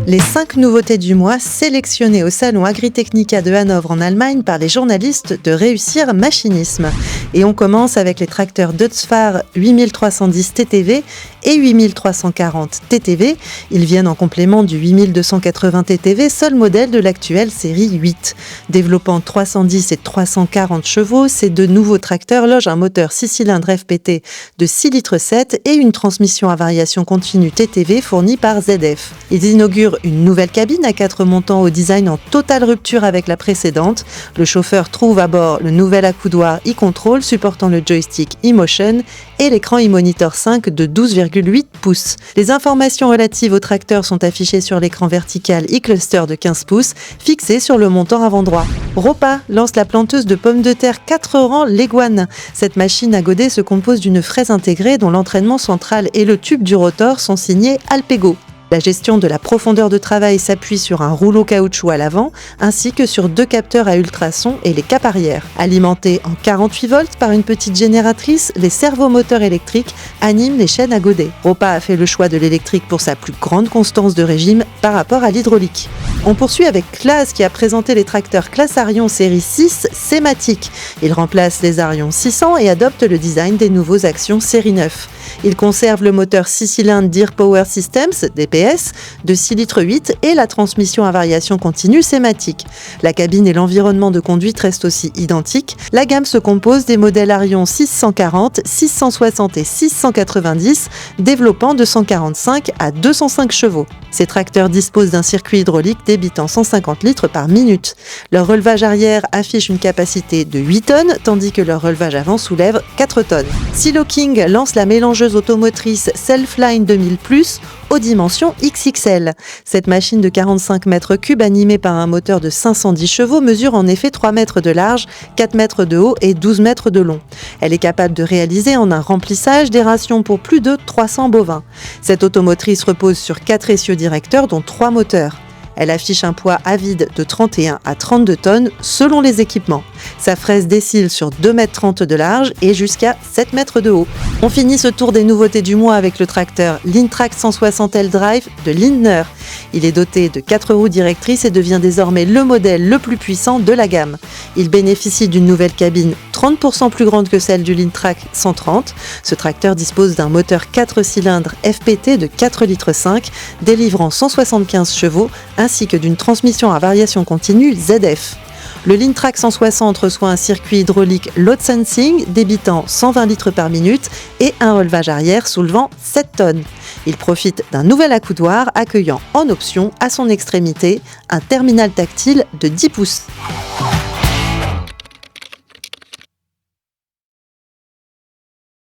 Les 5 nouveautés du mois sélectionnées au salon Agritechnica de Hanovre en Allemagne par les journalistes de Réussir Machinisme. Et on commence avec les tracteurs Deutz-Fahr 8310 TTV et 8340 TTV. Ils viennent en complément du 8280 TTV, seul modèle de l'actuelle série 8. Développant 310 et 340 chevaux, ces deux nouveaux tracteurs logent un moteur 6 cylindres FPT de 6 litres 7 et une transmission à variation continue TTV fournie par ZF. Ils inaugurent une nouvelle cabine à 4 montants au design en totale rupture avec la précédente. Le chauffeur trouve à bord le nouvel accoudoir e-control supportant le joystick e-motion et l'écran e-monitor 5 de 12,8 pouces. Les informations relatives au tracteur sont affichées sur l'écran vertical e-cluster de 15 pouces fixé sur le montant avant droit. Ropa lance la planteuse de pommes de terre 4 rangs Leguan. Cette machine à godet se compose d'une fraise intégrée dont l'entraînement central et le tube du rotor sont signés Alpego. La gestion de la profondeur de travail s'appuie sur un rouleau caoutchouc à l'avant, ainsi que sur 2 capteurs à ultrasons et les capes arrière. Alimentés en 48 volts par une petite génératrice, les servomoteurs électriques animent les chaînes à godet. Ropa a fait le choix de l'électrique pour sa plus grande constance de régime par rapport à l'hydraulique. On poursuit avec Claas qui a présenté les tracteurs Claas Arion série 6 Sématic. Il remplace les Arion 600 et adopte le design des nouveaux Action série 9. Il conserve le moteur 6 cylindres Deere Power Systems, DPS, de 6 litres 8 et la transmission à variation continue Sématic. La cabine et l'environnement de conduite restent aussi identiques. La gamme se compose des modèles Arion 640, 660 et 690, développant de 145 à 205 chevaux. Ces tracteurs disposent d'un circuit hydraulique débitant 150 litres par minute. Leur relevage arrière affiche une capacité de 8 tonnes, tandis que leur relevage avant soulève 4 tonnes. Silo King lance la mélangeuse automotrice Selfline 2000+, aux dimensions XXL. Cette machine de 45 mètres cubes animée par un moteur de 510 chevaux mesure en effet 3 mètres de large, 4 mètres de haut et 12 mètres de long. Elle est capable de réaliser en un remplissage des rations pour plus de 300 bovins. Cette automotrice repose sur 4 essieux directeurs dont 3 moteurs. Elle affiche un poids à vide de 31 à 32 tonnes selon les équipements. Sa fraise décile sur 2,30 m de large et jusqu'à 7 mètres de haut. On finit ce tour des nouveautés du mois avec le tracteur Lintrac 160L Drive de Lindner. Il est doté de 4 roues directrices et devient désormais le modèle le plus puissant de la gamme. Il bénéficie d'une nouvelle cabine 30% plus grande que celle du Lintrac 130. Ce tracteur dispose d'un moteur 4 cylindres FPT de 4 litres 5, délivrant 175 chevaux, ainsi que d'une transmission à variation continue ZF. Le Lintrac 160 reçoit un circuit hydraulique load sensing débitant 120 litres par minute et un relevage arrière soulevant 7 tonnes. Il profite d'un nouvel accoudoir accueillant en option à son extrémité un terminal tactile de 10 pouces.